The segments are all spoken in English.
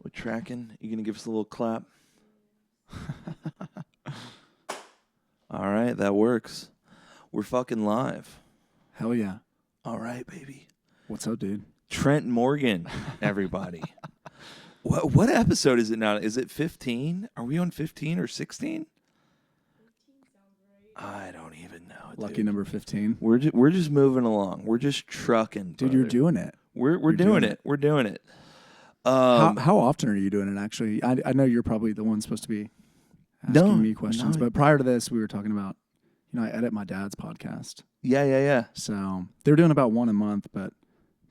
We're tracking. You gonna give us a little clap? All right, that works. We're fucking live. Hell yeah. All right, baby. What's up, dude? Trent Morgan, everybody. What episode is it now? Is it 15? Are we on 15 or 16? I don't even know. Lucky dude. number 15. We're just moving along. We're just trucking, Dude, brother. you're doing it. We're doing it. We're doing it. How often are you doing it, actually? I know you're probably the one supposed to be asking me questions, but prior to this, we were talking about, I edit my dad's podcast. Yeah. So they're doing about one a month, but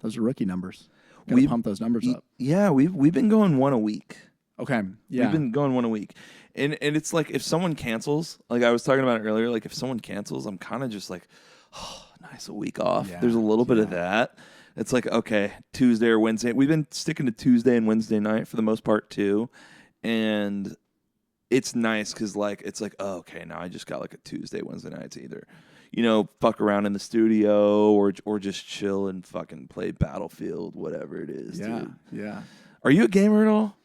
those are rookie numbers. Gotta pump those numbers up. Yeah, we've been going one a week. Okay, yeah. We've been going one a week. And it's like if someone cancels, like I was talking about it earlier, like if someone cancels, I'm kind of just like, oh, nice, a week off. Yeah, There's a little bit of that. It's like, okay, Tuesday or Wednesday. We've been sticking to Tuesday and Wednesday night for the most part too. And it's nice because like it's like, oh, okay, now I just got like a Tuesday, Wednesday night to either, fuck around in the studio or just chill and fucking play Battlefield, whatever it is. Yeah, dude. yeah. Are you a gamer at all?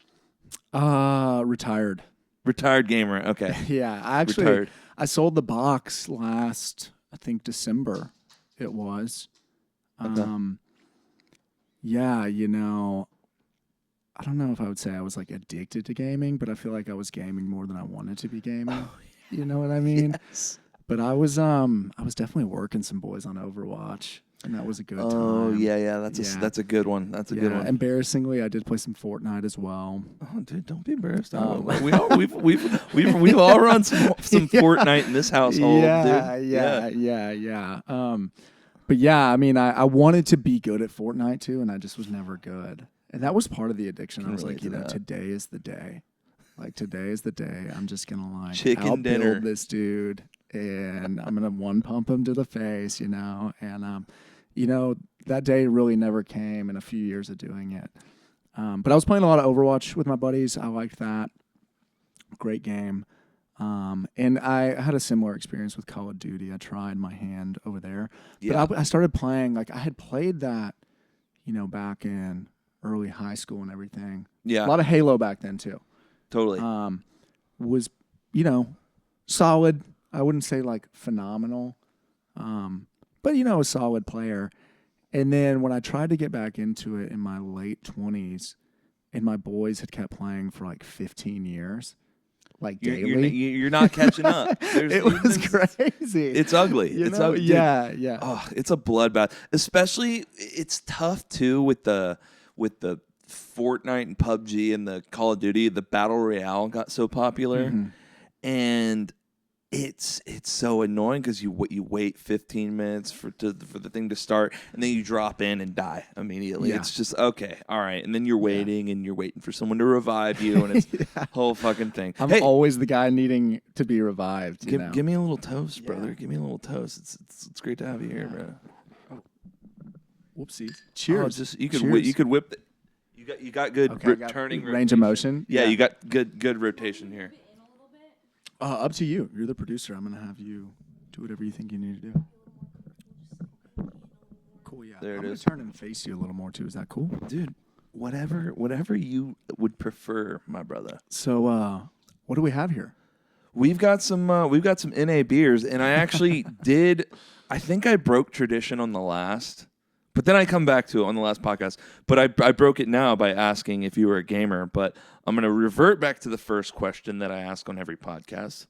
Retired. Retired gamer. Okay. Yeah, Retired. I sold the box last, I think December it was. Okay. Yeah, I don't know if I would say I was like addicted to gaming, but I feel like I was gaming more than I wanted to be gaming. Oh, yeah. You know what I mean? Yes. But I was definitely working some boys on Overwatch, and that was a good time. Oh yeah. That's a good one. That's a good one. Embarrassingly, I did play some Fortnite as well. Oh, dude, don't be embarrassed. We've all run some Fortnite in this household. Yeah. But yeah, I mean, I wanted to be good at Fortnite too, and I just was never good. And that was part of the addiction. I was like, today is the day. Like, today is the day. I'm just going to like chicken dinner this dude, and I'm going to one pump him to the face, And, that day really never came in a few years of doing it. But I was playing a lot of Overwatch with my buddies. I liked that. Great game. And I had a similar experience with Call of Duty. I tried my hand over there. Yeah. But I started playing, like I had played that, back in early high school and everything. Yeah. A lot of Halo back then too. Totally. Was, solid. I wouldn't say like phenomenal. But, a solid player. And then when I tried to get back into it in my late 20s, and my boys had kept playing for like 15 years. Like daily. You're not catching up. It was crazy. It's ugly. It's ugly. Yeah. Oh, it's a bloodbath. Especially, it's tough too with the Fortnite and PUBG and the Call of Duty. The Battle Royale got so popular, and it's so annoying because you wait 15 minutes for the thing to start, and then you drop in and die immediately. Yeah. It's just okay, all right, and then you're waiting and you're waiting for someone to revive you, and it's whole fucking thing. I'm always the guy needing to be revived. Give me a little toast, brother. Give me a little toast. It's great to have you here, bro. Oh. Whoopsies. Cheers. You could whip. You got good turning range of motion. Yeah, you got good rotation here. Up to you. You're the producer. I'm going to have you do whatever you think you need to do. Cool, yeah. There it is. I'm going to turn and face you a little more, too. Is that cool? Dude, whatever you would prefer, my brother. So, what do we have here? We've got some NA beers, and I actually I think I broke tradition on the last, but then I come back to it on the last podcast. But I broke it now by asking if you were a gamer, but I'm going to revert back to the first question that I ask on every podcast.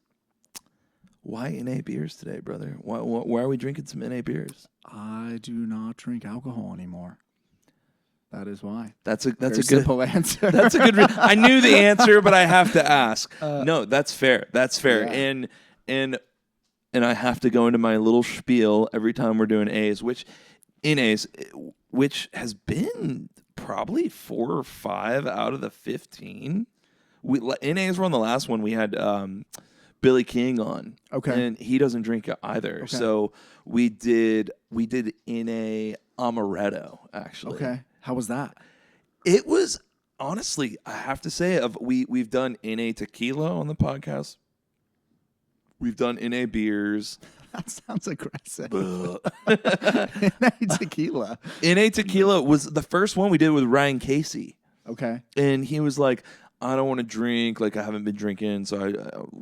Why NA beers today, brother? Why are we drinking some NA beers? I do not drink alcohol anymore. That is why. That's a good simple answer. That's a good. I knew the answer, but I have to ask. No, that's fair. That's fair. Yeah. And I have to go into my little spiel every time we're doing A's, which has been probably 4 or 5 out of the 15. NAs were on the last one. We had Billy King on. Okay. And he doesn't drink either. Okay. So we did NA Amaretto, actually. Okay. How was that? It was, honestly, I have to say, we've done NA Tequila on the podcast. We've done NA beers. That sounds aggressive. NA Tequila. NA Tequila was the first one we did with Ryan Casey. Okay. And he was like, I don't want to drink. Like, I haven't been drinking. So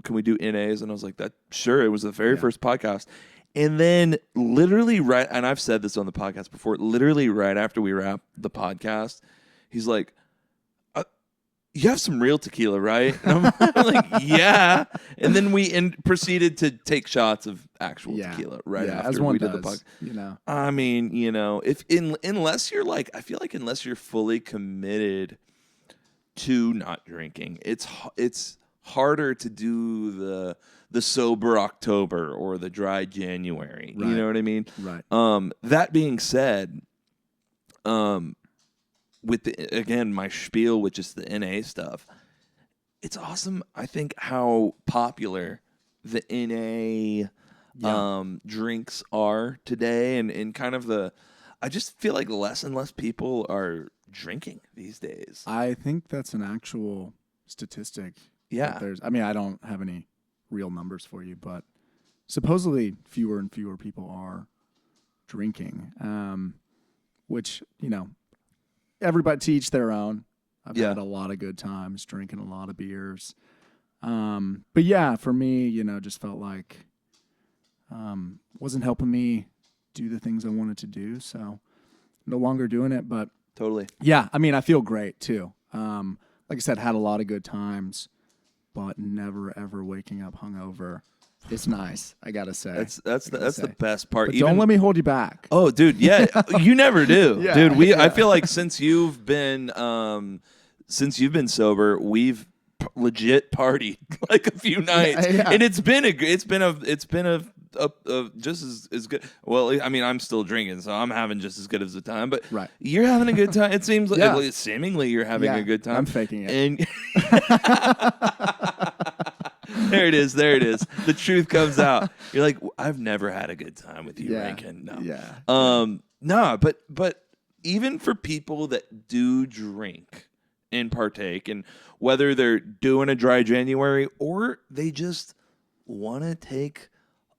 can we do NAs? And I was like, sure. It was the very first podcast. And then literally and I've said this on the podcast before, literally right after we wrapped the podcast, he's like, you have some real tequila, right? And I'm like, yeah. And then we proceeded to take shots of actual tequila after as one we did does, the podcast. You know, I mean, you know, unless you're like, I feel like unless you're fully committed to not drinking, it's harder to do the sober October or the dry January. Right. You know what I mean? Right. That being said, with again my spiel, which is the NA stuff, it's awesome. I think how popular the NA drinks are today, and kind of I just feel like less and less people are drinking these days. I think that's an actual statistic. Yeah. I mean, I don't have any real numbers for you, but supposedly fewer and fewer people are drinking, which, you know, everybody to each their own. I've had a lot of good times drinking a lot of beers. But yeah, for me, you know, just felt like wasn't helping me do the things I wanted to do. So no longer doing it, but totally. Yeah. I mean, I feel great too. Like I said, had a lot of good times, but never ever waking up hungover. It's nice, I gotta say. That's the best part. But don't let me hold you back. Oh, dude, yeah, you never do, Yeah, dude. I feel like since you've been sober, we've legit partied like a few nights, and it's been a just as good. Well, I mean, I'm still drinking, so I'm having just as good as a time. But you're having a good time. It seems like seemingly you're having a good time. I'm faking it. And There it is. The truth comes out. You're like, I've never had a good time with you, Rankin. No. Yeah. No, but even for people that do drink and partake, and whether they're doing a dry January or they just want to take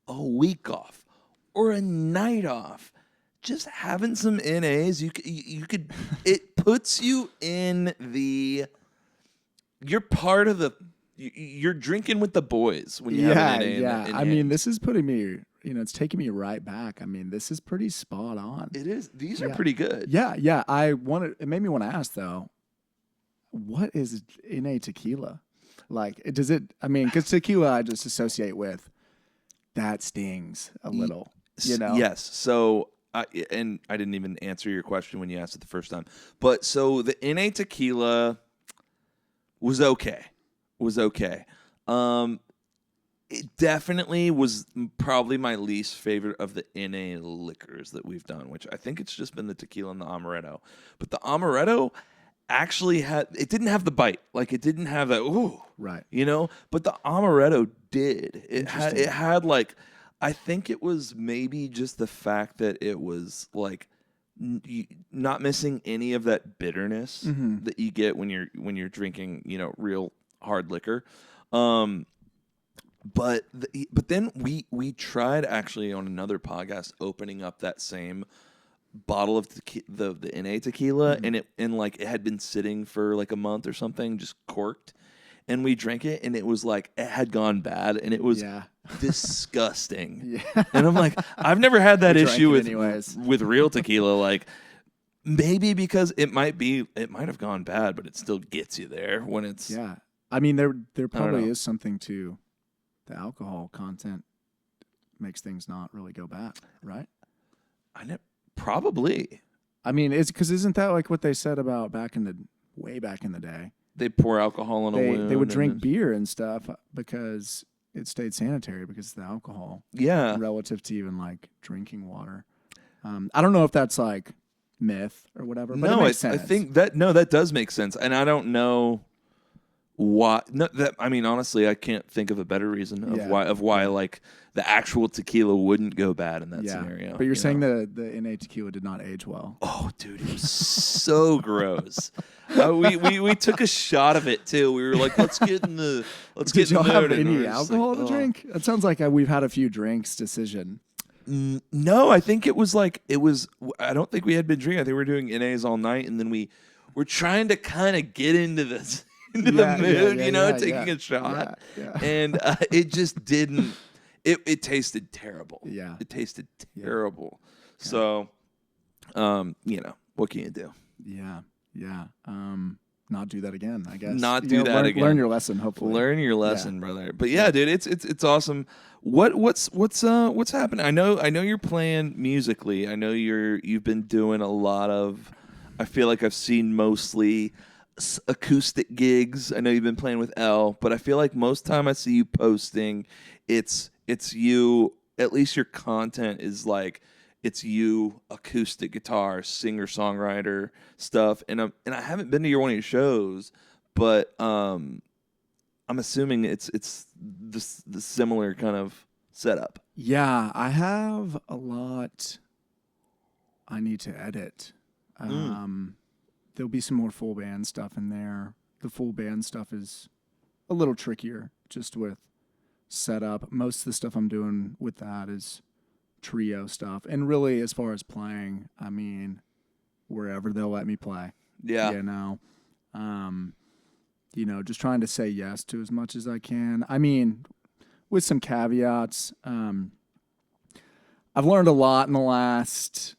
a week off or a night off, just having some NAs, you could it puts you in you're part of you're drinking with the boys when you have an NA. I mean, this is putting me, it's taking me right back. I mean, this is pretty spot on. It is. These are pretty good. Yeah. It made me want to ask though, what is NA tequila? Like, because tequila I just associate with that stings a little, Yes. So, I didn't even answer your question when you asked it the first time. But so the NA tequila was okay. It definitely was probably my least favorite of the NA liquors that we've done, which I think it's just been the tequila and the amaretto. But the amaretto actually it didn't have the bite. Like, it didn't have that, ooh. Right. But the amaretto did. It had like, I think it was maybe just the fact that it was like not missing any of that bitterness that you get when you're drinking, real hard liquor. But then we tried actually on another podcast opening up that same bottle of the NA tequila, and it had been sitting for like a month or something, just corked, and we drank it, and it was like it had gone bad, and it was disgusting. And I'm like, I've never had that issue with real tequila. Like, maybe because it might have gone bad, but it still gets you there when it's I mean, there probably is something to the alcohol content makes things not really go bad, right? Probably. I mean, it's because isn't that like what they said about way back in the day? They pour alcohol in a wound. They would drink beer and stuff because it stayed sanitary because of the alcohol. Yeah. Relative to even like drinking water. I don't know if that's like myth or whatever, but it makes sense. I think that does make sense. And I don't know why. No, I mean, honestly, I can't think of a better reason of why like the actual tequila wouldn't go bad in that scenario. But you're saying that the NA tequila did not age well. Oh, dude, it was so gross. We took a shot of it too. We were like, let's get in the Did y'all have any alcohol to drink? That sounds like we've had a few drinks decision. No, I think it was. I don't think we had been drinking. I think we were doing NAs all night, and then we we're trying to kind of get into this into the mood, taking a shot, and it just didn't. It tasted terrible. Yeah, it tasted terrible. Yeah. So, what can you do? Yeah. Not do that again, I guess. Not do that again. Learn your lesson, hopefully. Learn your lesson, brother. But yeah, dude, it's awesome. What's happening? I know you're playing musically. I know you've been doing a lot of. I feel like I've seen mostly acoustic gigs. I know you've been playing with L, but I feel like most time I see you posting, it's you. At least your content is like. It's you, acoustic guitar, singer-songwriter stuff, and I haven't been to one of your shows, but I'm assuming it's the similar kind of setup. Yeah, I have a lot I need to edit. There'll be some more full band stuff in there. The full band stuff is a little trickier, just with setup. Most of the stuff I'm doing with that is trio stuff, and really as far as playing, I mean, wherever they'll let me play. Yeah. Just trying to say yes to as much as I can. I mean, with some caveats. I've learned a lot in the last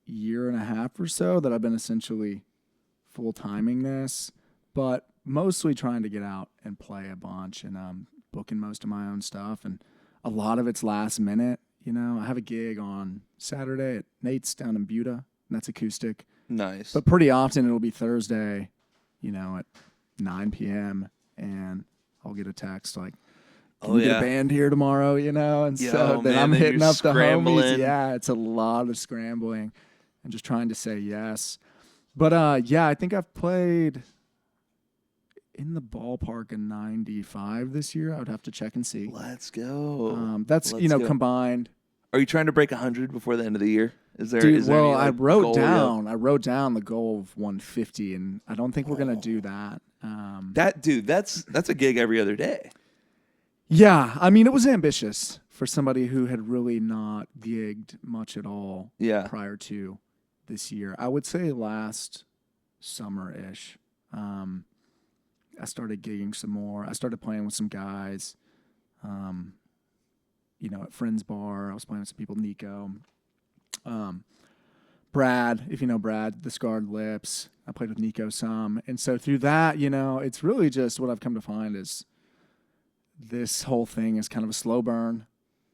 year and a half or so that I've been essentially full-timing this, but mostly trying to get out and play a bunch, and booking most of my own stuff, and a lot of it's last minute. I have a gig on Saturday at Nate's down in Buda, and that's acoustic. Nice. But pretty often it'll be Thursday, at 9 p.m., and I'll get a text like, can you get a band here tomorrow, And so then I'm hitting up the homies. Yeah, it's a lot of scrambling and just trying to say yes. But, I think I've played in the ballpark of 95 this year. I would have to check and see. Let's go. That's, combined. Are you trying to break 100 before the end of the year? Is there? I wrote down the goal of 150, and I don't think we're gonna do that. That's a gig every other day. Yeah, I mean, it was ambitious for somebody who had really not gigged much at all. Prior to this year, I would say last summer-ish. I started gigging some more. I started playing with some guys. At Friends Bar, I was playing with some people, Nico. Brad, if you know Brad, the Scarred Lips. I played with Nico some. And so through that, it's really just what I've come to find is this whole thing is kind of a slow burn.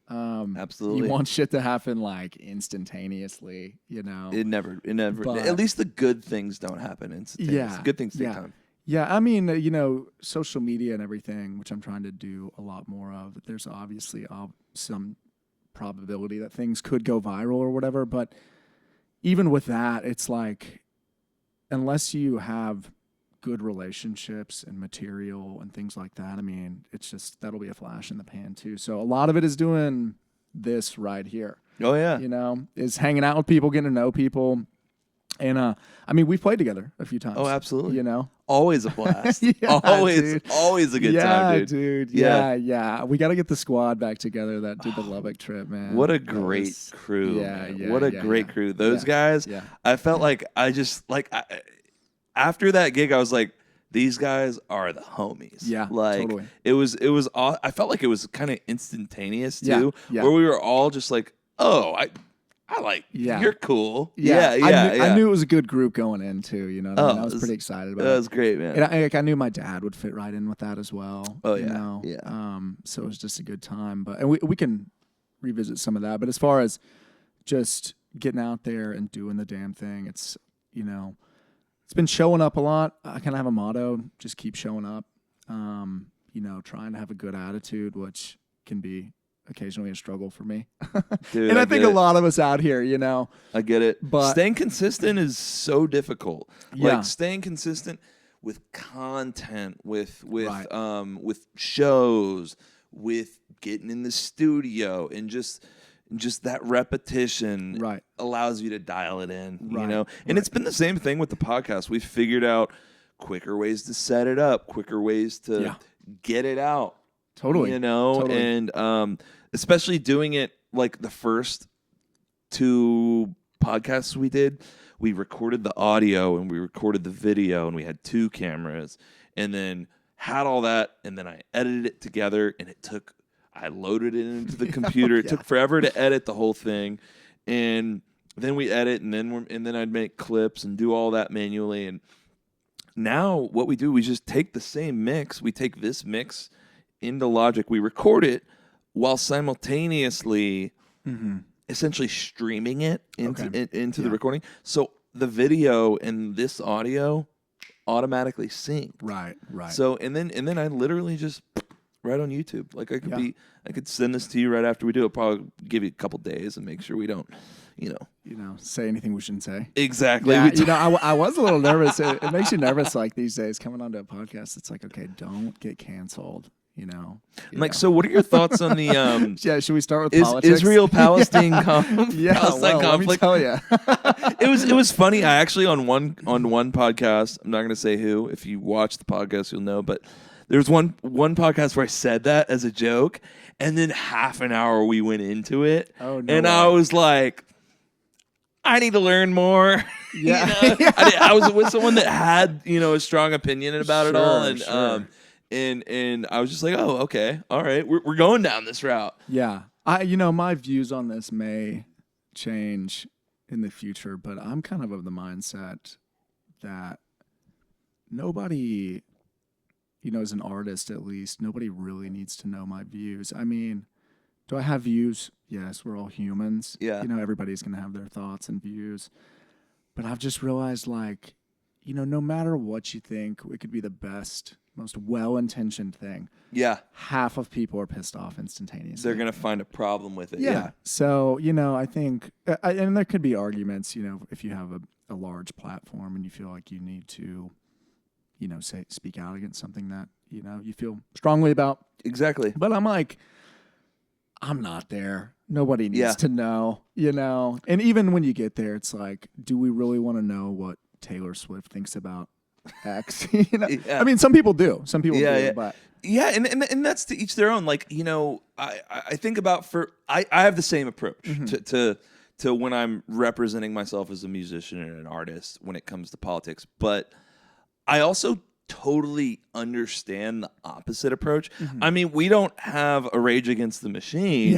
Absolutely. You want shit to happen like instantaneously, It never, at least the good things don't happen instantaneously. Good things take time. Yeah, I mean, social media and everything, which I'm trying to do a lot more of. There's obviously some probability that things could go viral or whatever, but even with that, it's like, unless you have good relationships and material and things like that, I mean, it's just, that'll be a flash in the pan too. So a lot of it is doing this right here. Oh, yeah. Is hanging out with people, getting to know people. And, I mean, we've played together a few times. Oh, absolutely. Always a blast. Always a good time, dude. Yeah. We got to get the squad back together that did the Lubbock trip, man. What a great crew. What a great crew. Those guys, I felt like after that gig, I was like, these guys are the homies. Yeah, totally. It was. I felt like it was kind of instantaneous too, where we were all just like, oh, I like, you're cool. Yeah. I knew it was a good group going in too. I was pretty excited about it. That was great, man. And I knew my dad would fit right in with that as well. Oh yeah. So it was just a good time. And we can revisit some of that. But as far as just getting out there and doing the damn thing, it's it's been showing up a lot. I kind of have a motto: just keep showing up. Trying to have a good attitude, which can be occasionally a struggle for me. Dude, and I think a lot of us out here, I get it. But staying consistent is so difficult. Like staying consistent with content, with shows, with getting in the studio, and just that repetition allows you to dial it in, And it's been the same thing with the podcast. We've figured out quicker ways to set it up, quicker ways to get it out. Totally. And especially doing it like the first two podcasts we did we recorded the audio and we recorded the video, and we had 2 cameras, and then had all that, and then I edited it together, and I loaded it into the computer. It took forever to edit the whole thing, and then we edit, and then I'd make clips and do all that manually. And now what we do, we just take the same mix. We take this mix into Logic. We record it while simultaneously essentially streaming it into the recording. So the video and this audio automatically sync. Right. So and then I literally just right on YouTube. Like I could send this to you right after we do it. Probably give you a couple days and make sure we don't, say anything we shouldn't say. Exactly. Yeah, I was a little nervous. It makes you nervous, like these days coming onto a podcast. It's like, okay, don't get canceled. So what are your thoughts on the should we start with politics? Israel-Palestine conflict? Let me tell you. It was funny. I actually on one podcast, I'm not going to say who. If you watch the podcast, you'll know. But there's one podcast where I said that as a joke, and then half an hour we went into it, I was like, I need to learn more. Yeah, I was with someone that had a strong opinion about it all, and And I was just like, oh, okay, all right, we're going down this route. Yeah, my views on this may change in the future, but I'm kind of the mindset that nobody, as an artist at least, nobody really needs to know my views. I mean, do I have views? Yes, we're all humans. Yeah. Everybody's going to have their thoughts and views. But I've just realized, like, no matter what you think, it could be the best, most well-intentioned thing. Yeah. Half of people are pissed off instantaneously. They're going to find a problem with it. Yeah. So, I think, and there could be arguments, if you have a large platform and you feel like you need to, speak out against something that, you feel strongly about. Exactly. But I'm like, I'm not there. Nobody needs to know, And even when you get there, it's like, do we really want to know what Taylor Swift thinks about X? Yeah. I mean, some people do. Some people do. But and that's to each their own. Like, I think about I have the same approach to when I'm representing myself as a musician and an artist when it comes to politics. But I also totally understand the opposite approach. I mean, we don't have a Rage Against the Machine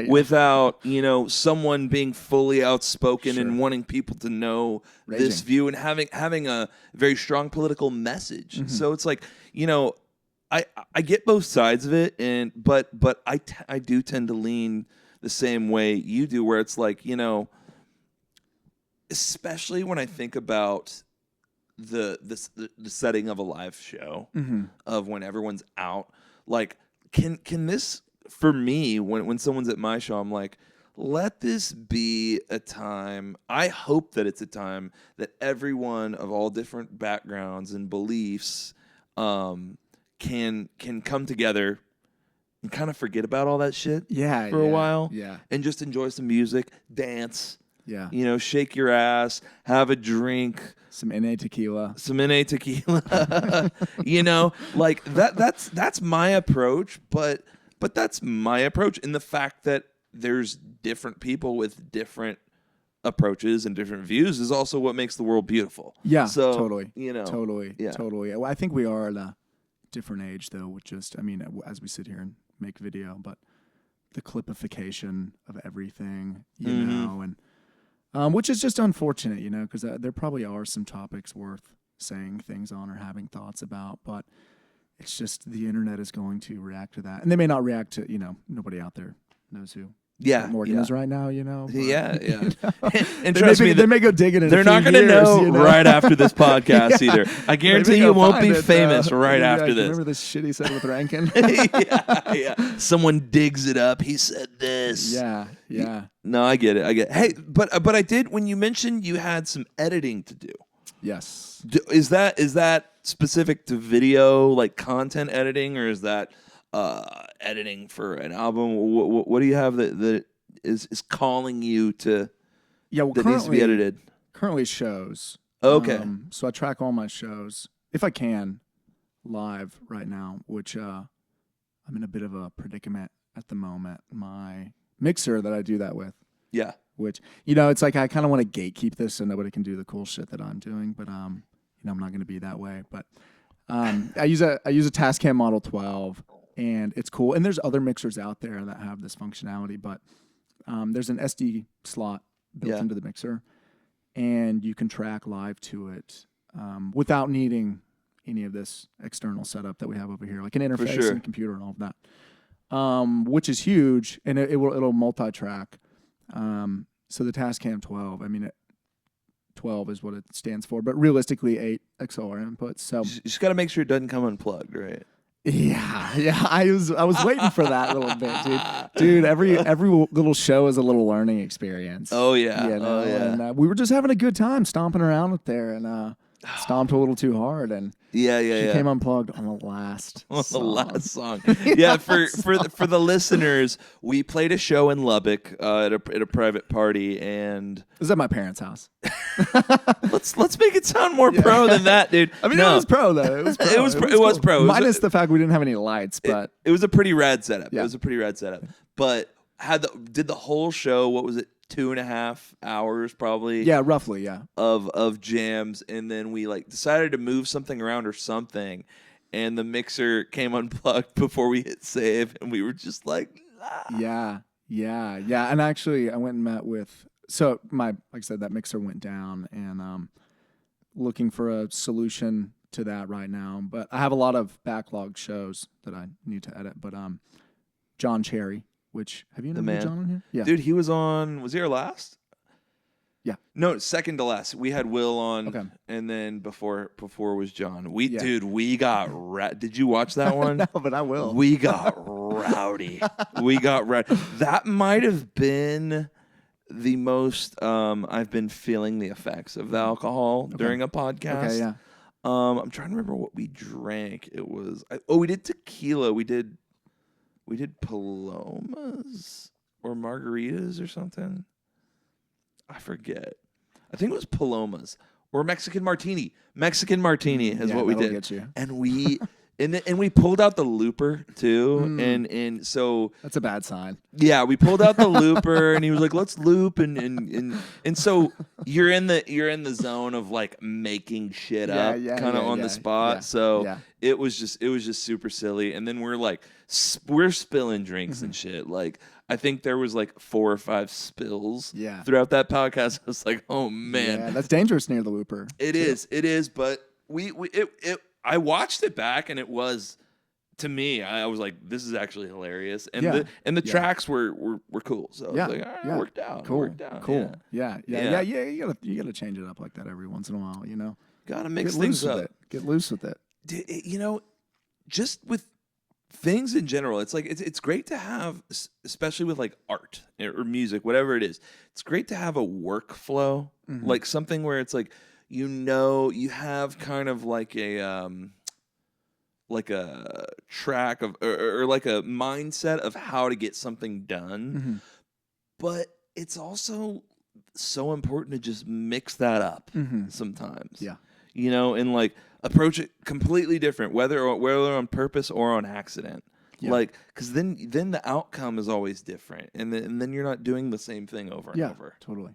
without, someone being fully outspoken and wanting people to know this view and having a very strong political message. So it's like, I get both sides of it, but I do tend to lean the same way you do, where it's like, especially when I think about the setting of a live show of when everyone's out, like can this, for me, when someone's at my show, I'm like, let this be a time, I hope that it's a time that everyone of all different backgrounds and beliefs can come together and kind of forget about all that shit for a while and just enjoy some music, dance. Yeah. Shake your ass, have a drink. Some NA tequila. Like that's my approach, but that's my approach in the fact that there's different people with different approaches and different views is also what makes the world beautiful. Yeah, so, totally. Totally. Yeah. Totally. Well, I think we are at a different age, though, with just, as we sit here and make video, but the clipification of everything, you know, and which is just unfortunate, because there probably are some topics worth saying things on or having thoughts about, but it's just the internet is going to react to that. And they may not react to, nobody out there knows who Trent Morgan is right now, But, and trust me, they may go digging it. They're not going to know right after this podcast either. I guarantee you won't be famous right after this. Remember this shit he said with Rankin? Someone digs it up. He said this. Yeah. No, I get it. Hey, but I did, when you mentioned you had some editing to do. Yes. Is that specific to video, like content editing, or is that editing for an album? What do you have that is calling you to? That needs to be edited. Currently shows. Okay. So I track all my shows if I can live right now, which I'm in a bit of a predicament at the moment. My mixer that I do that with, which, it's like I kind of want to gatekeep this so nobody can do the cool shit that I'm doing, but I'm not going to be that way. But I use a Tascam Model 12, and it's cool. And there's other mixers out there that have this functionality, but there's an SD slot built into the mixer, and you can track live to it without needing any of this external setup that we have over here, like an interface and computer and all of that, which is huge, and it'll multi-track. So the Tascam 12, 12 is what it stands for, but realistically 8 XLR inputs. So you just got to make sure it doesn't come unplugged, right? Yeah. I was waiting for that little bit, dude. Dude, every little show is a little learning experience. Oh yeah. Oh yeah. And we were just having a good time stomping around up there, and stomped a little too hard, and she came unplugged on the last song. The last song. Yeah, for the listeners, we played a show in Lubbock at a private party, and it was at my parents' house. let's make it sound more pro than that, dude. It was pro though. It was pro. Minus the fact we didn't have any lights, but it was a pretty rad setup. Yeah. It was a pretty rad setup. But did the whole show, what was it, 2.5 hours probably? Yeah, roughly, yeah. Of jams, and then we decided to move something around or something, and the mixer came unplugged before we hit save, and we were just like, nah. Yeah. And actually, I went and met with. So like I said, that mixer went down, and looking for a solution to that right now. But I have a lot of backlog shows that I need to edit. But John Cherry, which have you known John on here? Yeah, dude, he was on. Was he our last? Yeah. No, second to last. We had Will on, okay. And then before was John. Dude, we got did you watch that one? No, but I will. We got rowdy. We got rowdy. That might have been the most I've been feeling the effects of the alcohol during a podcast. Okay, yeah. I'm trying to remember what we drank. It was we did tequila. We did Palomas or margaritas or something. I forget. I think it was Palomas or Mexican martini. Mexican martini is what we did. Get you. And we and we pulled out the looper too. And so that's a bad sign. Yeah, we pulled out the looper, and he was like, "Let's loop," and so you're in the zone of making shit up, kind of on the spot. So it was just super silly. And then we're spilling drinks and shit. I think there was 4 or 5 spills throughout that podcast. I was like, oh man, yeah, that's dangerous near the looper. It is. But I watched it back, and it was, to me, I was like, this is actually hilarious. And the tracks were cool. So I was like, all right, it worked out. Cool. It worked out. Cool. Yeah. You gotta change it up like that every once in a while. Gotta mix things up. Get loose with it. Just with things in general, it's great to have, especially with art or music, whatever it is. It's great to have a workflow, something where it's you have kind of a track of or a mindset of how to get something done, but it's also so important to just mix that up sometimes. Yeah, and approach it completely different, whether on purpose or on accident. Yeah. Because then the outcome is always different, and then you're not doing the same thing over and over. Totally.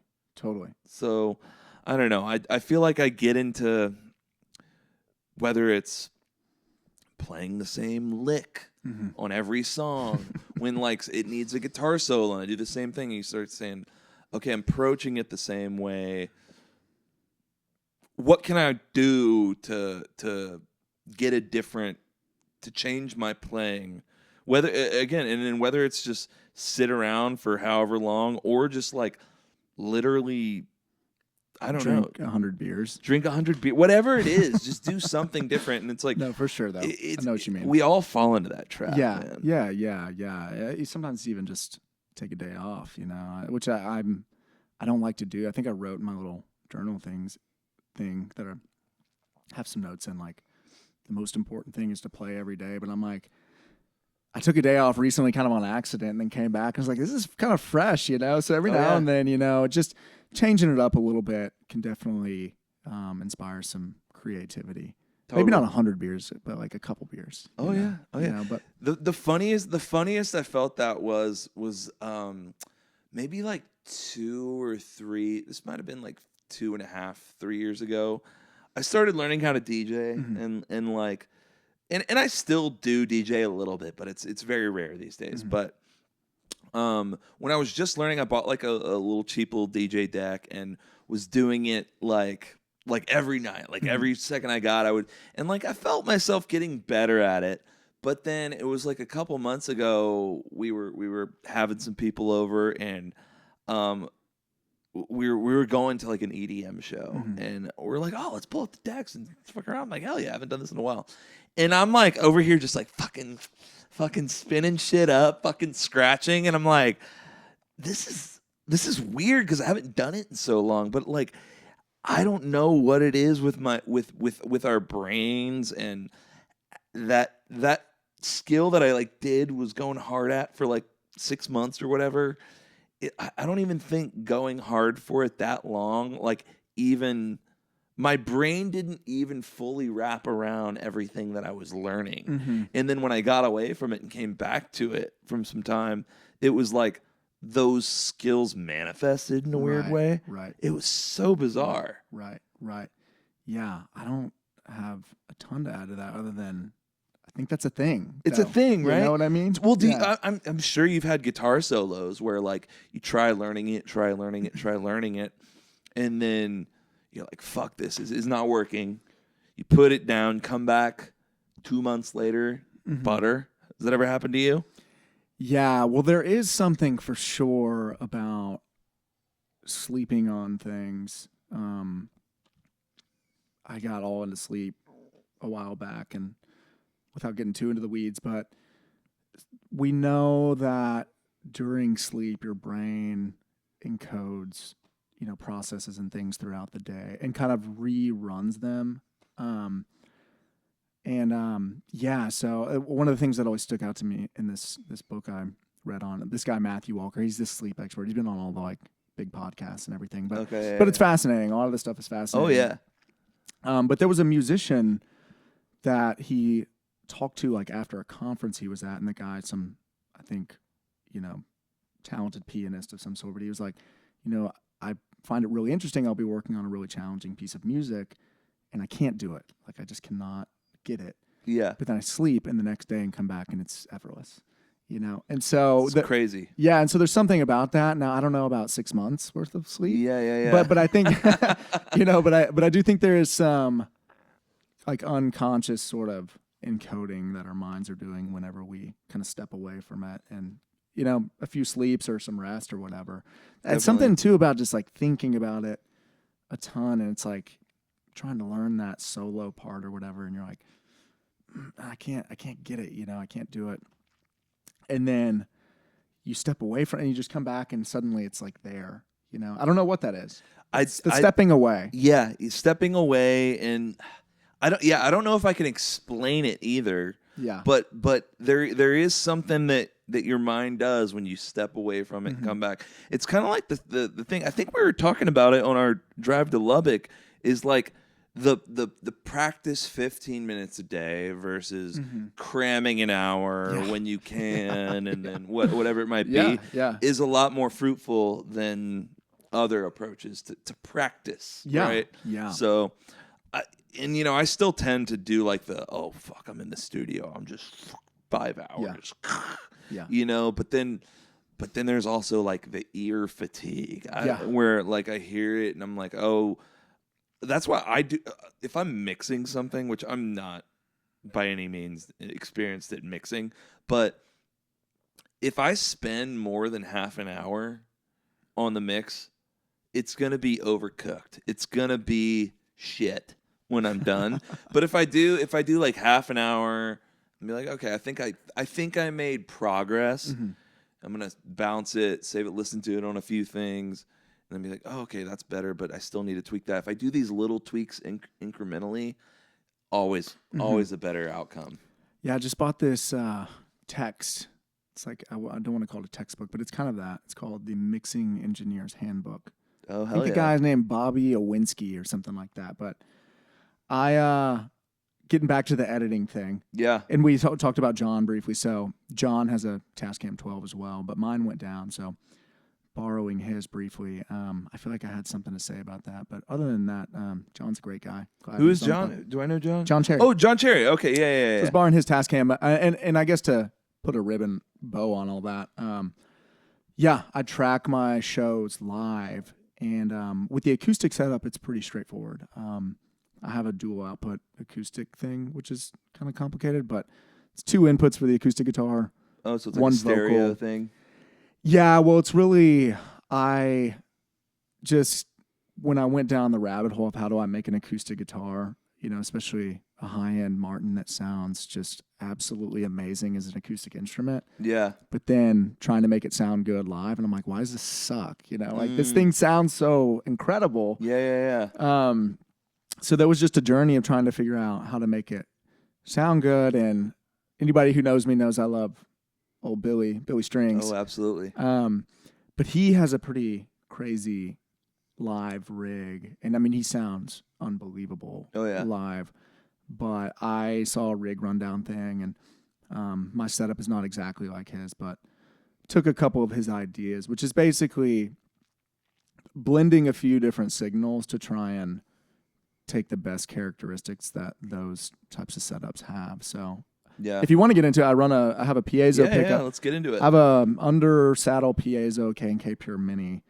So I don't know. I feel like I get into whether it's playing the same lick on every song when it needs a guitar solo, and I do the same thing, and you start saying, okay, I'm approaching it the same way. What can I do to get to change my playing? Whether it's just sit around for however long, or just literally, I don't know, drink 100 beers, drink 100 beers, whatever it is, just do something different. And it's no, for sure though. I know what you mean. We all fall into that trap. Yeah. You sometimes even just take a day off, which I don't like to do. I think I wrote in my little journal thing that I have some notes in, the most important thing is to play every day. But I'm I took a day off recently kind of on accident, and then came back. I was like, this is kind of fresh, So every now and then, just changing it up a little bit can definitely inspire some creativity. Totally. Maybe not 100 beers, but a couple beers. Oh yeah. But the funniest I felt that was maybe like 2 or 3. This might have been like 2.5, 3 years ago. I started learning how to DJ and like, and I still do DJ a little bit, but it's very rare these days. But when I was just learning, I bought like a little cheap little DJ deck and was doing it like every night, like every second I got, I would, and like I felt myself getting better at it. But then it was like a couple months ago, we were having some people over, and we were going to like an EDM show, and we're like, oh, let's pull up the decks and fuck around. I'm like, hell yeah, I haven't done this in a while. And I'm like over here just like fucking spinning shit up, fucking scratching, and I'm like, this is weird because I haven't done it in so long. But like, I don't know what it is with my with our brains, and that skill that I like did was going hard at for like 6 months or whatever. I don't even think going hard for it that long, like even my brain didn't even fully wrap around everything that I was learning. And then when I got away from it and came back to it from some time, it was like those skills manifested in a weird way. Right. It was so bizarre. Right. Yeah, I don't have a ton to add to that other than I think that's a thing. It's a thing, right? You know what I mean? Well, I'm sure you've had guitar solos where like you try learning it, and then you're like, fuck, this is not working. You put it down, come back 2 months later, butter. Does that ever happen to you? Yeah, well, there is something for sure about sleeping on things. I got all into sleep a while back, and without getting too into the weeds, but we know that during sleep, your brain encodes, processes and things throughout the day and kind of reruns them. So one of the things that always stuck out to me in this book I read on, this guy, Matthew Walker, he's this sleep expert. He's been on all the like big podcasts and everything, but it's fascinating. A lot of this stuff is fascinating. Oh yeah. But there was a musician that he talked to like after a conference he was at, and the guy, I think, talented pianist of some sort, but he was like, I find it really interesting. I'll be working on a really challenging piece of music and I can't do it. Like I just cannot get it. Yeah. But then I sleep and the next day and come back and it's effortless, And so it's crazy. Yeah. And so there's something about that. Now I don't know about 6 months worth of sleep. Yeah. But I think, but I do think there is some like unconscious sort of encoding that our minds are doing whenever we kind of step away from it, and a few sleeps or some rest or whatever. And something too about just like thinking about it a ton, and it's like trying to learn that solo part or whatever, and you're like, I can't get it, I can't do it. And then you step away from it and you just come back and suddenly it's like there, I don't know what that is. It's stepping away. Yeah, stepping away, and I don't know if I can explain it either. Yeah. But there is something that your mind does when you step away from it and come back. It's kind of like the thing. I think we were talking about it on our drive to Lubbock. Is like the practice 15 minutes a day versus cramming an hour when you can, and then whatever it might be. Is a lot more fruitful than other approaches to practice. Yeah. Right. Yeah. So. I still tend to do like I'm in the studio, I'm just 5 hours. Yeah. But then there's also like the ear fatigue where like I hear it and I'm like, oh, that's why I do. If I'm mixing something, which I'm not by any means experienced at mixing, but if I spend more than half an hour on the mix, it's going to be overcooked. It's going to be shit when I'm done. But if I do like half an hour, and be like, okay, I think I made progress. I'm gonna bounce it, save it, listen to it on a few things, and then be like, oh, okay, that's better, but I still need to tweak that. If I do these little tweaks incrementally, always a better outcome. Yeah, I just bought this text. It's like I don't want to call it a textbook, but it's kind of that. It's called the Mixing Engineer's Handbook. Oh, hell I think the guy's named Bobby Owinski or something like that. But getting back to the editing thing. Yeah. And we talked about John briefly. So John has a Tascam 12 as well, but mine went down. So borrowing his briefly. I feel like I had something to say about that, but other than that, John's a great guy. Glad Who is he's on the John? Do I know John? John Cherry. Oh, John Cherry. Okay, yeah. I was borrowing his Tascam, and I guess to put a ribbon bow on all that, I track my shows live, and with the acoustic setup, it's pretty straightforward. I have a dual output acoustic thing, which is kind of complicated, but it's 2 inputs for the acoustic guitar. Oh, so it's like a stereo vocal thing. Yeah, well, it's really, I just, when I went down the rabbit hole of how do I make an acoustic guitar, especially a high-end Martin that sounds just absolutely amazing as an acoustic instrument. Yeah. But then trying to make it sound good live, and I'm like, why does this suck? This thing sounds so incredible. Yeah. So that was just a journey of trying to figure out how to make it sound good, and anybody who knows me knows I love old Billy Strings. Oh, absolutely. But he has a pretty crazy live rig, and I mean he sounds unbelievable. Oh yeah, live. But I saw a rig rundown thing, and my setup is not exactly like his, but took a couple of his ideas, which is basically blending a few different signals to try and take the best characteristics that those types of setups have. So yeah, if you want to get into it, I have a piezo pickup. Yeah, let's get into it. I have a under saddle piezo K&K Pure Mini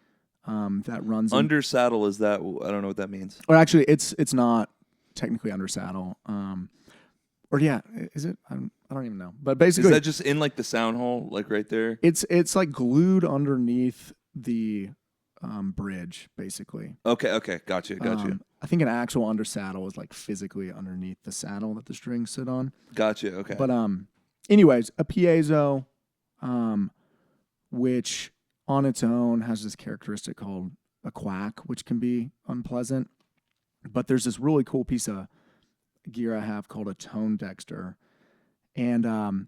that runs under saddle. Is that, I don't know what that means. Or actually, it's not technically under saddle. Or yeah, is it? I don't even know. But basically, is that just in like the sound hole, like right there? It's like glued underneath the bridge, basically. Okay, got you. I think an actual under saddle is like physically underneath the saddle that the strings sit on. Got you. Okay. But anyways, a piezo, which on its own has this characteristic called a quack, which can be unpleasant. But there's this really cool piece of gear I have called a tone dexter, and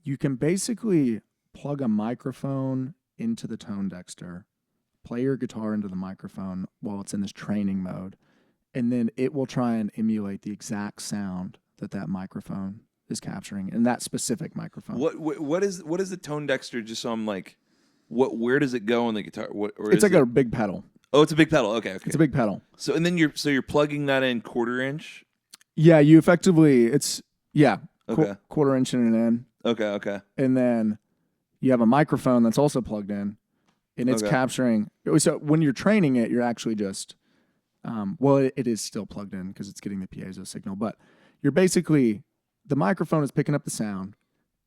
you can basically plug a microphone into the tone dexter, play your guitar into the microphone while it's in this training mode, and then it will try and emulate the exact sound that microphone is capturing, and that specific microphone. What is the tone dexter? Just so I'm like, where does it go on the guitar? It's like a big pedal. Oh, it's a big pedal. Okay. It's a big pedal. So and then you're plugging that in 1/4 inch. Yeah, you effectively Okay. 1/4 inch in and in. Okay. And then you have a microphone that's also plugged in, and it's capturing. So when you're training it, you're actually just, it is still plugged in because it's getting the piezo signal. But you're basically, the microphone is picking up the sound,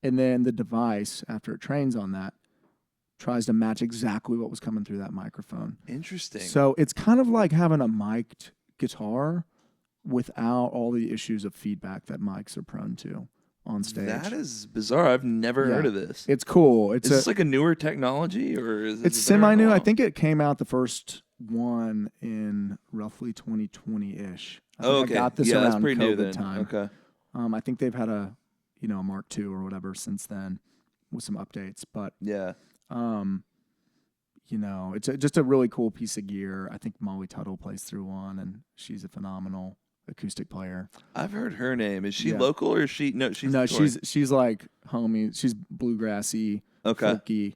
and then the device, after it trains on that, tries to match exactly what was coming through that microphone. Interesting. So it's kind of like having a mic'd guitar without all the issues of feedback that mics are prone to on stage. That is bizarre. I've never heard of this. It's cool. Is this like a newer technology, or is it's semi-new? I think it came out the first one in roughly 2020-ish. I got this around that's pretty COVID new then. time. Okay. I think they've had a Mark II or whatever since then with some updates, but yeah. It's just a really cool piece of gear. I think Molly Tuttle plays through one, and she's a phenomenal acoustic player. I've heard her name. Is she local or is she? No, she's like homie. She's bluegrassy, folky.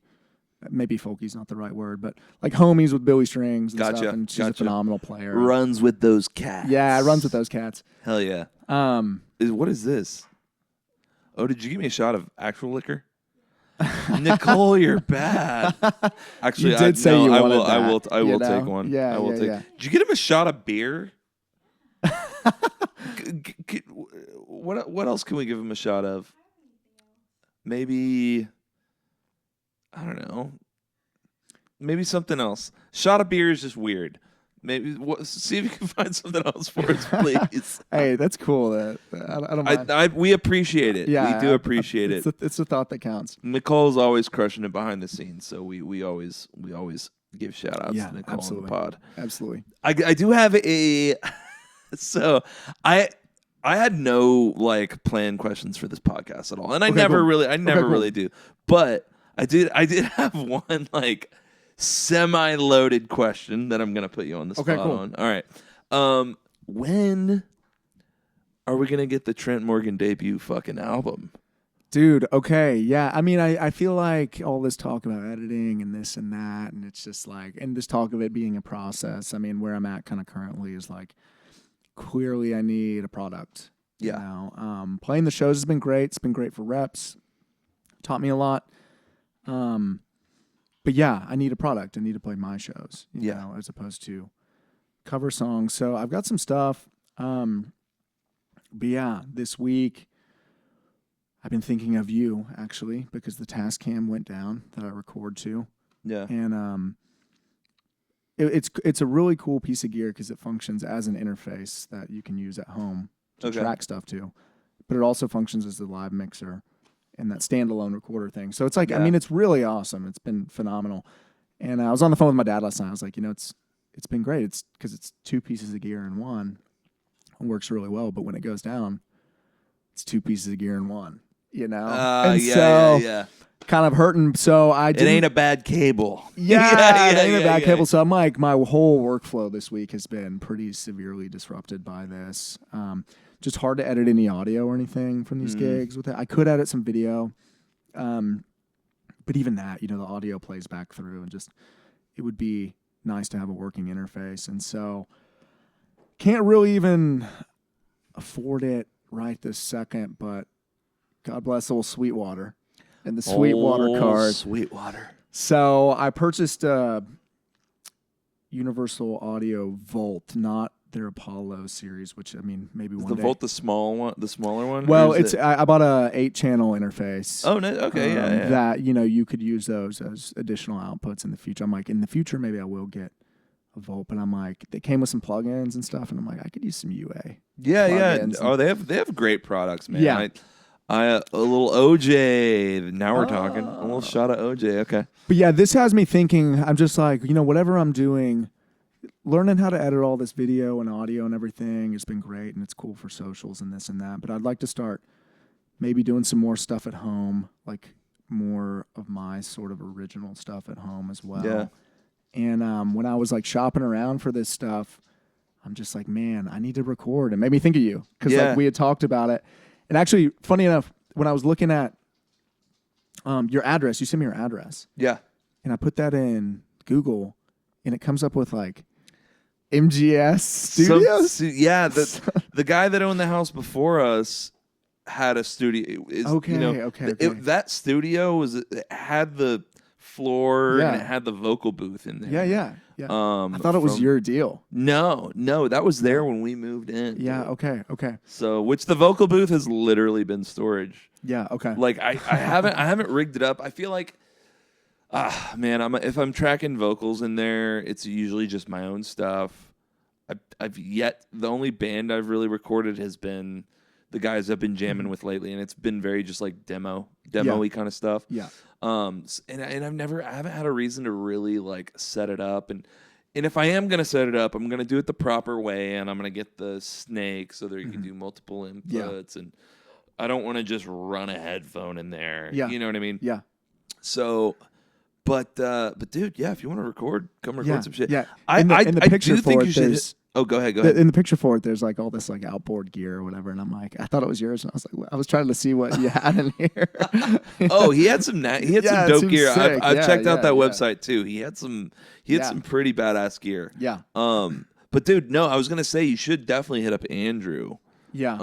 Maybe folky's not the right word, but like homies with Billy Strings and stuff. And she's a phenomenal player. Runs with those cats. Yeah, runs with those cats. Hell yeah. What is this? Oh, did you give me a shot of actual liquor? Nicole, you're bad. Actually, you did say you wanted that. I will take one. Yeah, I will take. Yeah. Did you get him a shot of beer? What else can we give him a shot of? Maybe, I don't know. Maybe something else. Shot of beer is just weird. Maybe see if you can find something else for us, please. Hey, that's cool. I don't mind. We appreciate it. Yeah, we do appreciate it. It's the thought that counts. Nicole's always crushing it behind the scenes, so we always give shout outs to Nicole on the pod. Absolutely. I do have a so I had no like planned questions for this podcast at all, and I never really do. But I did have one like semi-loaded question that I'm gonna put you on the spot on. All right, when are we gonna get the Trent Morgan debut fucking album? Dude, okay, yeah. I mean, I feel like all this talk about editing and this and that, and it's just like, and this talk of it being a process. I mean, where I'm at kind of currently is like, clearly I need a product. Yeah. You know, playing the shows has been great. It's been great for reps. Taught me a lot. But yeah, I need a product. I need to play my shows, you know, as opposed to cover songs. So I've got some stuff. But yeah, this week I've been thinking of you actually because the Tascam went down that I record to. Yeah. And it's a really cool piece of gear because it functions as an interface that you can use at home to track stuff to. But it also functions as a live mixer and that standalone recorder thing. So it's like, I mean, it's really awesome. It's been phenomenal. And I was on the phone with my dad last night. I was like, you know, it's been great. It's because it's two pieces of gear in one. It works really well. But when it goes down, it's two pieces of gear in one, you know? Yeah. Kind of hurting. So it ain't a bad cable. Yeah, it ain't a bad cable. So I'm like, my whole workflow this week has been pretty severely disrupted by this. Just hard to edit any audio or anything from these gigs with it. I could edit some video. But even that, you know, the audio plays back through and just, it would be nice to have a working interface. And so can't really even afford it right this second, but God bless old Sweetwater and the Sweetwater card. Sweetwater. So I purchased a Universal Audio Volt, not their Apollo series, which I mean maybe one day. Is the Volt the smaller one? Well, I bought a 8-channel interface. Oh, no, okay, yeah. That you know you could use those as additional outputs in the future. I'm like, in the future maybe I will get a Volt, but I'm like, they came with some plugins and stuff, and I'm like, I could use some UA. Yeah. Oh, they have great products, man. Yeah. A little OJ. Now we're talking. A little shot of OJ. Okay. But yeah, this has me thinking. I'm just like, you know, whatever I'm doing, learning how to edit all this video and audio and everything has been great, and it's cool for socials and this and that. But I'd like to start maybe doing some more stuff at home, like more of my sort of original stuff at home as well. Yeah. And when I was like shopping around for this stuff, I'm just like, man, I need to record. It made me think of you because like we had talked about it. And actually, funny enough, when I was looking at your address, you sent me your address. Yeah. And I put that in Google, and it comes up with like MGS Studios. The guy that owned the house before us had a studio. That studio had the floor and it had the vocal booth in there. Yeah. I thought it was your deal. No, that was there when we moved in. Yeah, okay. So, which the vocal booth has literally been storage. Yeah, okay. Like I haven't rigged it up. I feel like, man, if I'm tracking vocals in there, it's usually just my own stuff. The only band I've really recorded has been the guys I've been jamming with lately, and it's been very just like demo-y kind of stuff. Yeah. And I haven't had a reason to really like set it up, and if I am gonna set it up, I'm gonna do it the proper way, and I'm gonna get the snake so that you can do multiple inputs, and I don't want to just run a headphone in there. Yeah. You know what I mean? Yeah. So, but dude, yeah, if you want to record, come record some shit. Yeah. I do think you should. Oh, go ahead. In the picture for it, there's like all this like outboard gear or whatever, and I'm like, I thought it was yours, and I was trying to see what you had in here. Oh, he had some some dope gear. I've checked out that website too. He had some pretty badass gear. Yeah. But dude, no, I was gonna say you should definitely hit up Andrew. Yeah.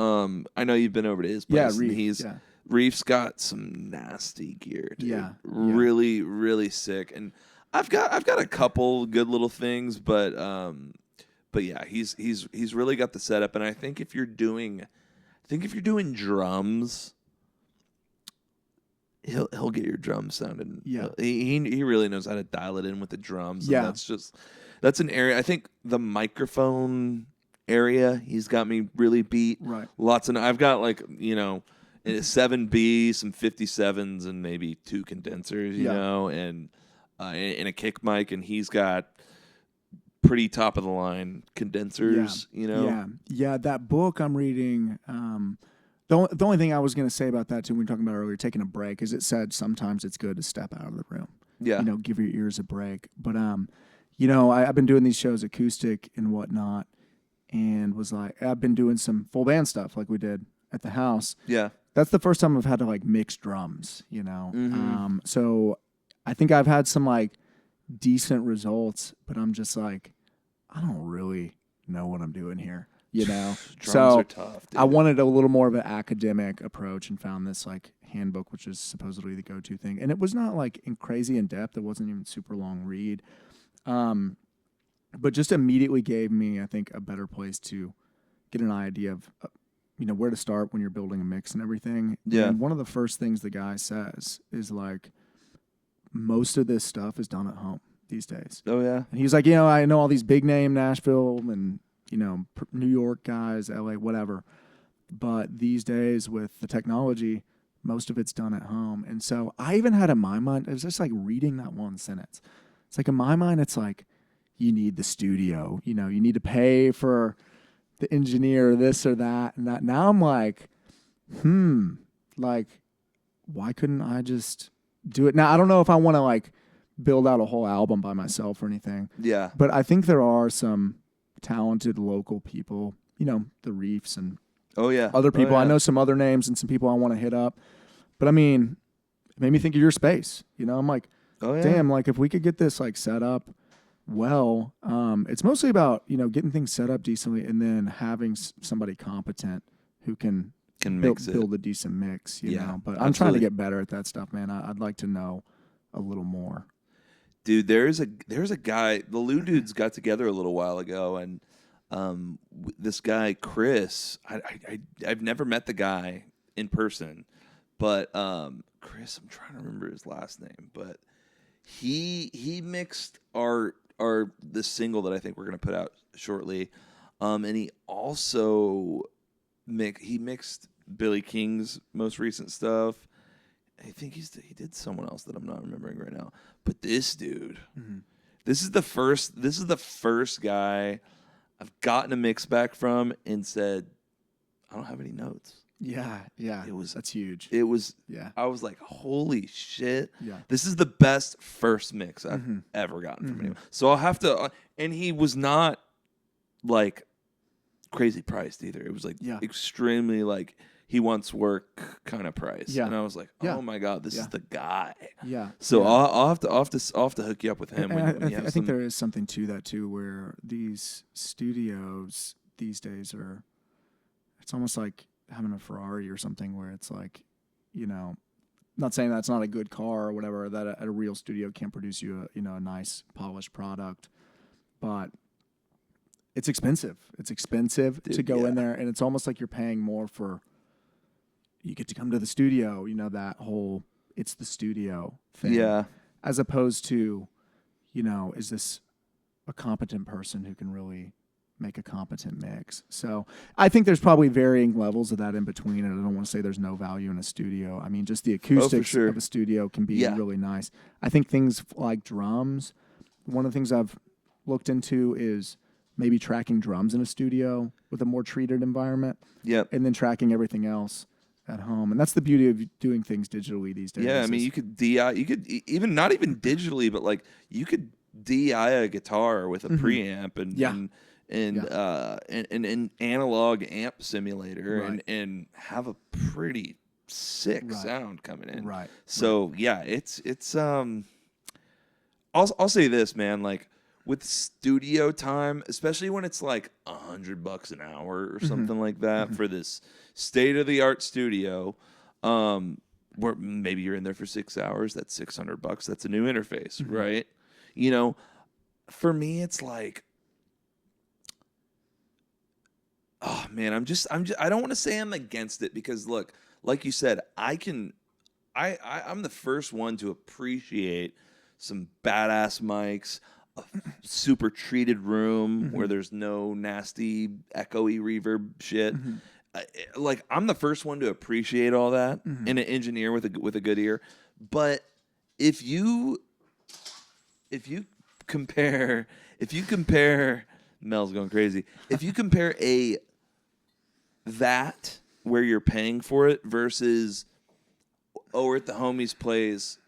I know you've been over to his place. Yeah, Reef's got some nasty gear, dude. Yeah. Really, really sick. And I've got a couple good little things, but yeah, he's really got the setup. And I think if you're doing drums, he'll get your drums sounding. Yeah. He really knows how to dial it in with the drums. And yeah. That's an area. I think the microphone area, he's got me really beat. Right. I've got like, you know, a 7B, some 57s, and maybe 2 condensers, you know, and a kick mic, and he's got pretty top of the line condensers, you know. Yeah. That book I'm reading. The only thing I was going to say about that too, when we were talking about earlier, taking a break, is it said sometimes it's good to step out of the room. Yeah. You know, give your ears a break. But you know, I've been doing these shows, acoustic and whatnot, and was like, I've been doing some full band stuff like we did at the house. Yeah. that's the first time I've had to like mix drums, you know? Mm-hmm. So I think I've had some like decent results, but I'm just like, I don't really know what I'm doing here, you know? Drums So are tough, dude. I wanted a little more of an academic approach and found this like handbook, which is supposedly the go-to thing. And it was not like crazy in depth. It wasn't even super long read. But just immediately gave me, I think, a better place to get an idea of, where to start when you're building a mix and everything. Yeah. And one of the first things the guy says is like, most of this stuff is done at home these days. Oh, yeah. And he's like, I know all these big name Nashville and, New York guys, LA, whatever. But these days with the technology, most of it's done at home. And so I even had in my mind, it was just like reading that one sentence. It's like in my mind, it's like, you need the studio, you need to pay for the engineer, this or that. And that now I'm like, like, why couldn't I just do it? Now, I don't know if I want to like build out a whole album by myself or anything. Yeah. But I think there are some talented local people, the Reefs and other people. I know some other names and some people I want to hit up. But I mean, it made me think of your space. I'm like, damn, like if we could get this like set up well, it's mostly about, getting things set up decently and then having somebody competent who can build a decent mix, you know. But I'm trying to get better at that stuff, man. I'd like to know a little more. Dude, there's a guy, the Lou dudes got together a little while ago, and this guy Chris, I've never met the guy in person, but Chris, I'm trying to remember his last name, but he mixed the single that I think we're gonna put out shortly, and he also mixed Billy King's most recent stuff. I think he did someone else that I'm not remembering right now. But this dude, this is the first guy I've gotten a mix back from and said, I don't have any notes. Yeah. That's huge. It was. Yeah. I was like, holy shit. Yeah. This is the best first mix I've ever gotten from anyone. So I'll have to. And he was not like crazy priced either. It was like extremely like he wants work kind of price. Yeah. And I was like, oh my God, this is the guy. Yeah. So I'll have to hook you up with him. I think there is something to that too, where these studios these days it's almost like having a Ferrari or something, where it's like, not saying that's not a good car or whatever, that a real studio can't produce you a nice polished product, but it's expensive. It's expensive to go in there, and it's almost like you're paying more for. You get to come to the studio, that whole it's the studio thing. Yeah. As opposed to, is this a competent person who can really make a competent mix? So I think there's probably varying levels of that in between, and I don't want to say there's no value in a studio. I mean, just the acoustics of a studio can be really nice. I think things like drums, one of the things I've looked into is maybe tracking drums in a studio with a more treated environment. Yep. And then tracking everything else at home. And that's the beauty of doing things digitally these days. Yeah, I mean, you could DI, you could even not even digitally, but like you could DI a guitar with a preamp and an analog amp simulator and have a pretty sick sound coming in. Right. So it's I'll say this, man, like with studio time, especially when it's like $100 an hour or something like that for this state-of-the-art studio, where maybe you're in there for 6 hours, that's $600. That's a new interface, right? For me, it's like, oh man, I don't want to say I'm against it, because look, like you said, I'm the first one to appreciate some badass mics, a super treated room where there's no nasty echoey reverb shit. Like, I'm the first one to appreciate all that, and an engineer with a good ear. But if you compare, Mel's going crazy. If you compare that where you're paying for it versus, we're at the homie's place,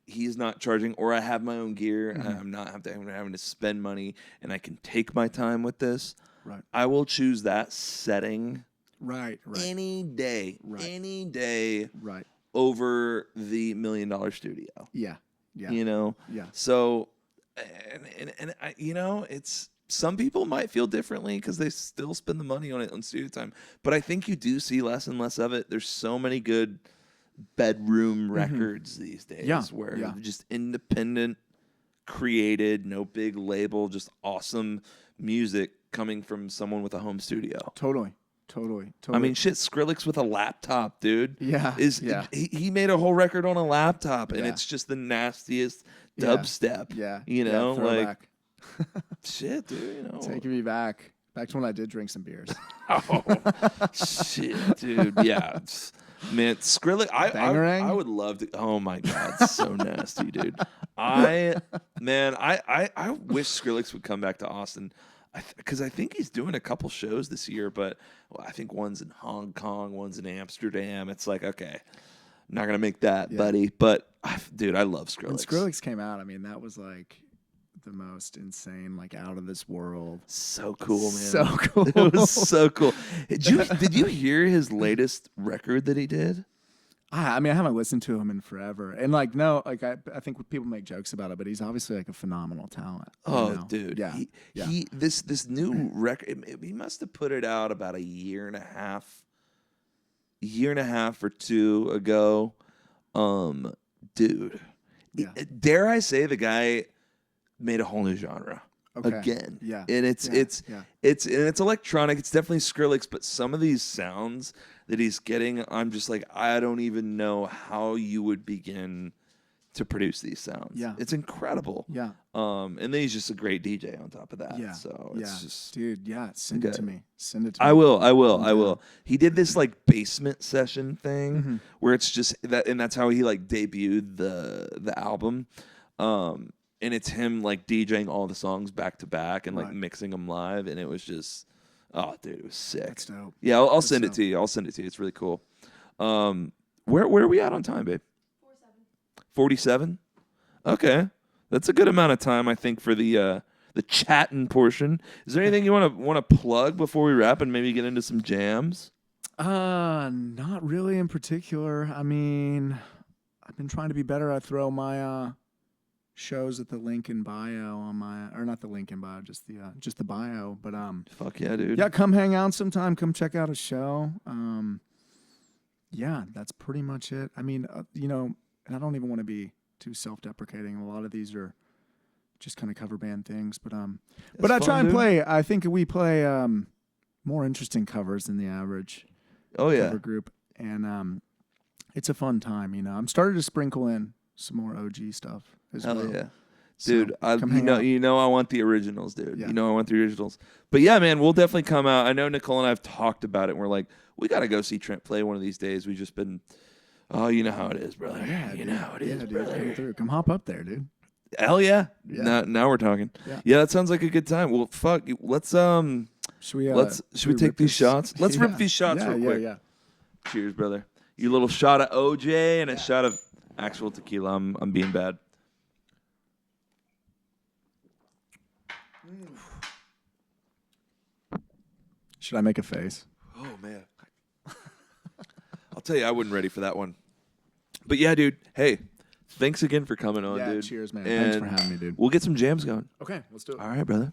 he's not charging, or I have my own gear, and I'm not having to spend money, and I can take my time with this. Right. I will choose that setting Right. Any day. Right. Any day Right. over the $1 million studio. Yeah. Yeah. You know? Yeah. So, and I, you know, it's, some people might feel differently because they still spend the money on it on studio time. But I think you do see less and less of it. There's so many good bedroom records these days where just independent, created, no big label, just awesome music coming from someone with a home studio. Totally. I mean, shit, Skrillex with a laptop, dude. Yeah. He made a whole record on a laptop, and it's just the nastiest dubstep. Yeah. You know, throwback. Shit, dude. You know, taking me back to when I did drink some beers. Oh, shit, dude. Yeah. Man, Skrillex, I would love to. Oh my God, so nasty, dude. I wish Skrillex would come back to Austin, because I think he's doing a couple shows this year, but I think one's in Hong Kong, one's in Amsterdam. It's like, okay, I'm not gonna make that, buddy. But dude, I love Skrillex. When Skrillex came out, I mean, that was like the most insane, like out of this world. So cool, man. So cool. It was so cool. Did you hear his latest record that he did? I mean, I haven't listened to him in forever, and like, no, like I think people make jokes about it, but he's obviously like a phenomenal talent. Oh, you know? dude, yeah. He this new record. He must have put it out about a year and a half or two ago. Dude, dare I say the guy made a whole new genre again. Yeah, and it's electronic. It's definitely Skrillex, but some of these sounds that he's getting, I'm just like, I don't even know how you would begin to produce these sounds. Yeah, it's incredible. Yeah, and then he's just a great DJ on top of that. Yeah, so it's just, dude. Yeah, send it to me. I will. He did this like basement session thing where it's just that, and that's how he like debuted the album. And it's him like DJing all the songs back to back and like mixing them live, and it was just, oh, dude, it was sick. That's dope. Yeah, I'll send it to you. It's really cool. Where are we at on time, babe? 47. Okay, that's a good amount of time, I think, for the chatting portion. Is there anything you want to plug before we wrap and maybe get into some jams? Not really in particular. I mean, I've been trying to be better. I throw my shows at the link in bio on my, or not the link in bio, just the bio. But fuck yeah, dude. Yeah, come hang out sometime. Come check out a show. Yeah, that's pretty much it. I mean, you know, and I don't even want to be too self-deprecating. A lot of these are just kind of cover band things, but I try and play. I think we play more interesting covers than the average cover group, and it's a fun time. You know, I'm starting to sprinkle in some more OG stuff as well. Yeah. Dude, So, you know I want the originals, dude. Yeah. You know I want the originals. But yeah, man, we'll definitely come out. I know Nicole and I have talked about it, and we're like, we got to go see Trent play one of these days. We've just been, oh, you know how it is, brother. Yeah, you know how it is, dude, brother. come through. Come hop up there, dude. Hell yeah. Now we're talking. Yeah, that sounds like a good time. Well, fuck, let's should we take these shots? Let's rip these shots real quick. Yeah. Cheers, brother. You little shot of OJ and a shot of actual tequila. I'm being bad. Should I make a face? Oh man. I'll tell you, I wasn't ready for that one. But yeah, dude. Hey, thanks again for coming on, dude. Cheers, man. And thanks for having me, dude. We'll get some jams going. Okay, let's do it. All right, brother.